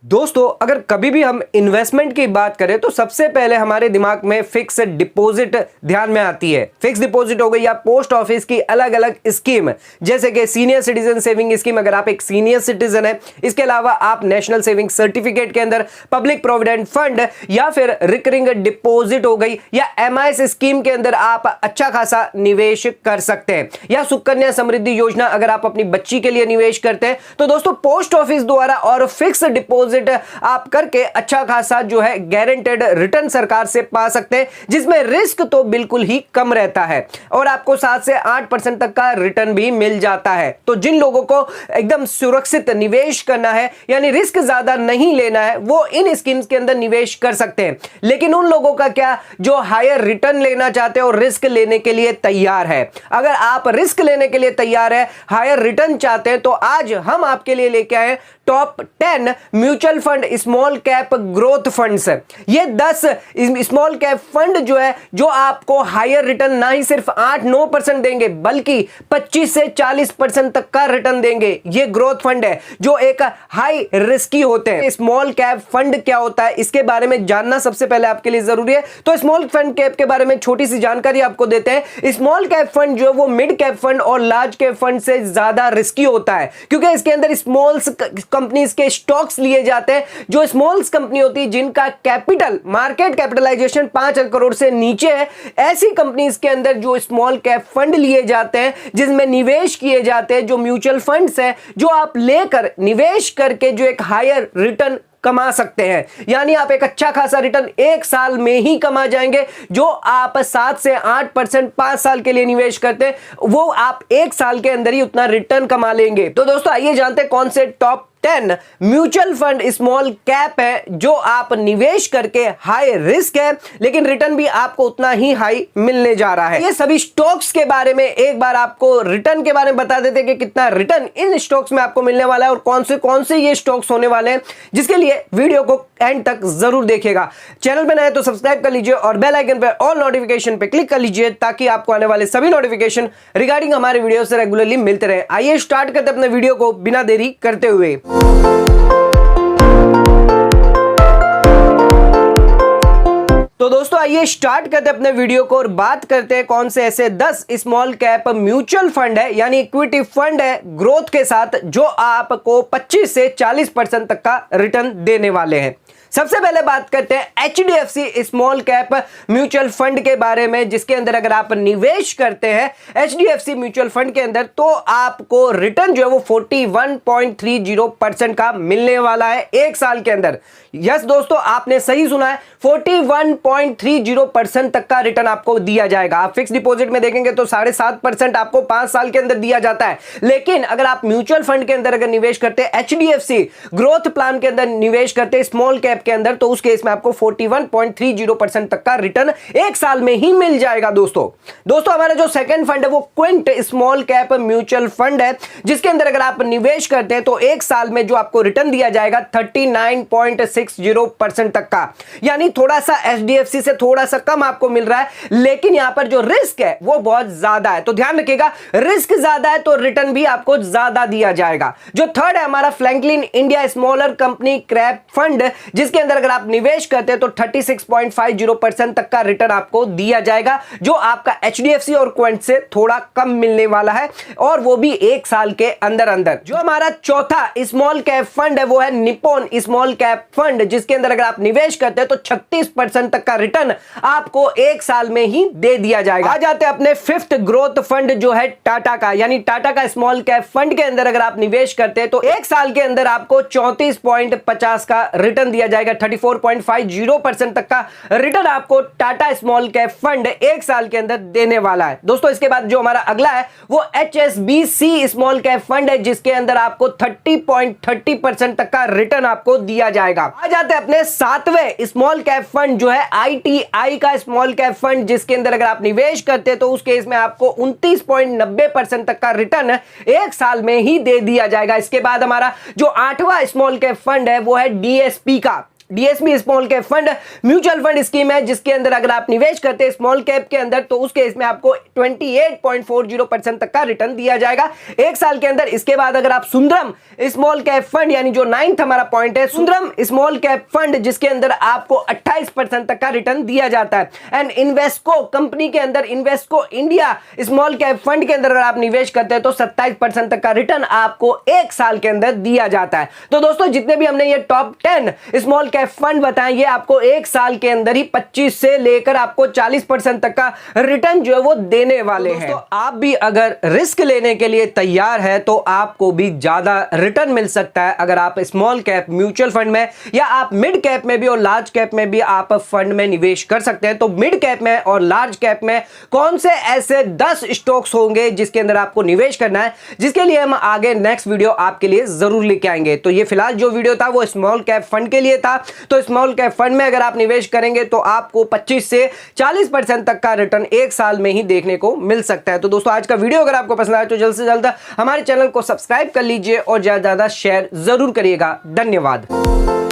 दोस्तों, अगर कभी भी हम इन्वेस्टमेंट की बात करें तो सबसे पहले हमारे दिमाग में फिक्स डिपॉजिट ध्यान में आती है। फिक्स डिपॉजिट हो गई या पोस्ट ऑफिस की अलग अलग स्कीम, जैसे कि सीनियर सिटीजन सेविंग स्कीम अगर आप एक सीनियर सिटीजन है। इसके अलावा आप नेशनल सेविंग सर्टिफिकेट के अंदर पब्लिक प्रोविडेंट फंड या फिर रिकरिंग डिपॉजिट हो गई या एमआईएस स्कीम के अंदर आप अच्छा खासा निवेश कर सकते हैं, या सुकन्या समृद्धि योजना अगर आप अपनी बच्ची के लिए निवेश करते हैं। तो दोस्तों, पोस्ट ऑफिस द्वारा और फिक्स डिपॉजिट आप करके अच्छा खासा जो है गारंटेड रिटर्न सरकार से पा सकते हैं, जिसमें रिस्क तो बिल्कुल ही कम रहता है और आपको 7 से 8% तक का रिटर्न भी मिल जाता है। तो जिन लोगों को एकदम सुरक्षित निवेश करना है, यानी रिस्क ज्यादा नहीं लेना है, वो इन स्कीम्स के अंदर निवेश कर सकते हैं। लेकिन उन लोगों का क्या जो हायर रिटर्न लेना चाहते हैं और रिस्क लेने के लिए तैयार है। अगर आप रिस्क लेने के लिए तैयार है, हायर रिटर्न चाहते हैं, तो आज हम आपके लिए लेके आए top 10 mutual fund small cap growth funds. ये 10 स्मॉल कैप फंड जो है, जो आपको हायर रिटर्न ना ही सिर्फ 8-9% देंगे, बल्कि 25 से 40% तक का रिटर्न देंगे। ये ग्रोथ फंड है जो एक हाई रिस्की होते हैं। स्मॉल कैप फंड क्या होता है, इसके बारे में जानना सबसे पहले आपके लिए जरूरी है। तो स्मॉल फंड कैप के बारे में छोटी सी जानकारी आपको देते हैं। स्मॉल कैप फंड जो वो मिड कैप फंड और लार्ज कैप फंड से ज्यादा रिस्की होता है, क्योंकि इसके अंदर स्मॉल कंपनीज के स्टॉक्स लिए जाते हैं। जो स्मॉल्स कंपनी होती है जिनका कैपिटल मार्केट कैपिटलाइजेशन 5 करोड़ से नीचे है, ऐसी कंपनीज के अंदर जो स्मॉल कैप फंड लिए जाते हैं, जिसमें निवेश किए जाते हैं, जो म्यूचुअल फंड्स है, जो आप लेकर निवेश करके जो एक हायर रिटर्न कमा सकते हैं। यानी आप एक अच्छा खासा रिटर्न 1 साल में ही कमा जाएंगे। जो आप 7 से 8% 5 साल के लिए निवेश करते हैं, वो आप 1 साल के अंदर ही उतना रिटर्न कमा लेंगे। तो दोस्तों, आइए जानते हैं कौन से top 10 mutual fund small cap है जो आप निवेश करके हाई रिस्क है, लेकिन रिटर्न भी आपको उतना ही हाई मिलने जा रहा है। ये सभी स्टॉक्स के बारे में एक बार आपको रिटर्न के बारे में बता देते हैं कि कितना रिटर्न इन स्टॉक्स में आपको मिलने वाला है और कौन से ये स्टॉक्स होने वाले हैं, जिसके लिए वीडियो को एंड तक जरूर देखिएगा। चैनल पे नए हैं तो सब्सक्राइब कर लीजिए और बेल आइकन पे ऑल नोटिफिकेशन पे क्लिक कर लीजिए, ताकि आपको आने वाले सभी नोटिफिकेशन रिगार्डिंग हमारे वीडियो से रेगुलरली मिलते रहे। आइए स्टार्ट करते अपने वीडियो को बिना देरी करते हुए। तो दोस्तों, आइए स्टार्ट करते हैं अपने वीडियो को और बात करते हैं कौन से ऐसे 10 स्मॉल कैप म्यूचुअल फंड है, यानी इक्विटी फंड है ग्रोथ के साथ, जो आपको 25 से 40% तक का रिटर्न देने वाले हैं। सबसे पहले बात करते हैं HDFC small cap mutual fund के बारे में, जिसके अंदर अगर आप निवेश करते हैं एचडीएफसी म्यूचुअल फंड के अंदर, तो आपको रिटर्न जो है वो 41.30% का मिलने वाला है 1 साल के अंदर। यस दोस्तों, आपने सही सुना है, 41.30% तक का रिटर्न आपको दिया जाएगा। आप फिक्स डिपॉजिट में देखेंगे तो 7.5% आपको 5 साल के अंदर दिया जाता है, लेकिन अगर आप म्यूचुअल फंड के अंदर अगर निवेश करते हैं, एचडीएफसी ग्रोथ प्लान के अंदर निवेश करते हैं स्मॉल कैप के अंदर, तो उस केस में आपको 41.30% तक का रिटर्न 1 साल में ही मिल जाएगा। दोस्तों हमारा जो सेकंड फंड है वो Quint small cap mutual fund है, जिसके अंदर अगर आप निवेश करते हैं तो 1 साल में जो आपको रिटर्न दिया जाएगा 39.60% तक का, यानी थोड़ा सा एचडीएफसी से थोड़ा सा कम आपको मिल रहा है, लेकिन यहां पर जो रिस्क है वो बहुत ज्यादा है। तो ध्यान रखिएगा, रिस्क ज्यादा है तो रिटर्न भी आपको ज्यादा दिया जाएगा। जो थर्ड है हमारा Franklin India smaller company crap fund, जिसके अंदर अगर आप निवेश करते हैं तो 36.50% तक का रिटर्न आपको दिया जाएगा, जो आपका एचडीएफसी और क्विंट से थोड़ा कम मिलने वाला है, और वो भी 1 साल के अंदर अंदर। जो हमारा चौथा स्मॉल कैप फंड है वो है निप्पॉन स्मॉल कैप फंड, जिसके अंदर अगर आप निवेश करते हैं तो 36% तक का रिटर्न आपको 1 साल में ही दे दिया जाएगा। आ जाते हैं अपने फिफ्थ ग्रोथ फंड जो है टाटा का, यानी टाटा का स्मॉल कैप फंड के अंदर अगर आप निवेश करते हैं तो 1 साल के अंदर आपको 34.50 का रिटर्न दिया जाएगा। 34.50% तक का रिटर्न आपको टाटा स्मॉल कैप फंड 1 साल के अंदर देने वाला है। दोस्तों इसके बाद जो हमारा अगला है वो एचएसबीसी स्मॉल कैप फंड है, जिसके अंदर आपको 30.30% तक का रिटर्न आपको दिया जाएगा। आ जाते हैं अपने 7वें स्मॉल कैप फंड जो है आईटीआई का स्मॉल कैप फंड, जिसके अंदर अगर आप निवेश करते हैं तो उस केस में आपको 29.90% तक का रिटर्न 1 साल में ही दे दिया जाएगा। इसके बाद हमारा जो 8वां स्मॉल कैप फंड है वो है डीएसपी का, DSP small cap fund mutual fund scheme है, जिसके अंदर अगर आप निवेश करते हैं स्मॉल कैप के अंदर तो उस केस में आपको 28.40% तक का रिटर्न दिया जाएगा 1 साल के अंदर। इसके बाद अगर आप सुंदरम स्मॉल कैप फंड, यानी जो 9th हमारा पॉइंट है, सुंदरम स्मॉल कैप फंड, जिसके अंदर आपको 28% तक का रिटर्न दिया जाता है। एंड इन्वेस्को कंपनी के अंदर, Invesco India small cap fund के अंदर अगर आप निवेश करते हैं तो 27% तक का रिटर्न आपको 1 साल के अंदर दिया जाता है। तो दोस्तों जितने भी हमने ये टॉप 10 स्मॉल कैप फंड बताए, ये आपको 1 साल के अंदर ही 25 से लेकर आपको 40% तक का रिटर्न जो है वो देने वाले हैं। दोस्तों आप भी अगर रिस्क लेने के लिए तैयार है तो आपको भी ज्यादा रिटर्न मिल सकता है अगर आप स्मॉल कैप म्यूचुअल फंड में या आप मिड कैप में भी और लार्ज कैप में भी आप फंड में निवेश कर सकते हैं। तो मिड कैप में और लार्ज कैप में कौन से ऐसे 10 स्टॉक्स होंगे जिसके अंदर आपको निवेश करना है, जिसके लिए हम आगे नेक्स्ट वीडियो आपके लिए जरूर लेके आएंगे। तो ये फिलहाल जो वीडियो था वो स्मॉल कैप फंड के लिए था। तो स्मॉल कैप फंड में अगर आप निवेश करेंगे तो आपको 25 से 40% तक का रिटर्न 1 साल में ही देखने को मिल सकता है। तो दोस्तों आज का वीडियो अगर आपको पसंद आया तो जल्द से जल्द हमारे चैनल को सब्सक्राइब कर लीजिए और ज्यादा से ज्यादा शेयर जरूर करिएगा। धन्यवाद।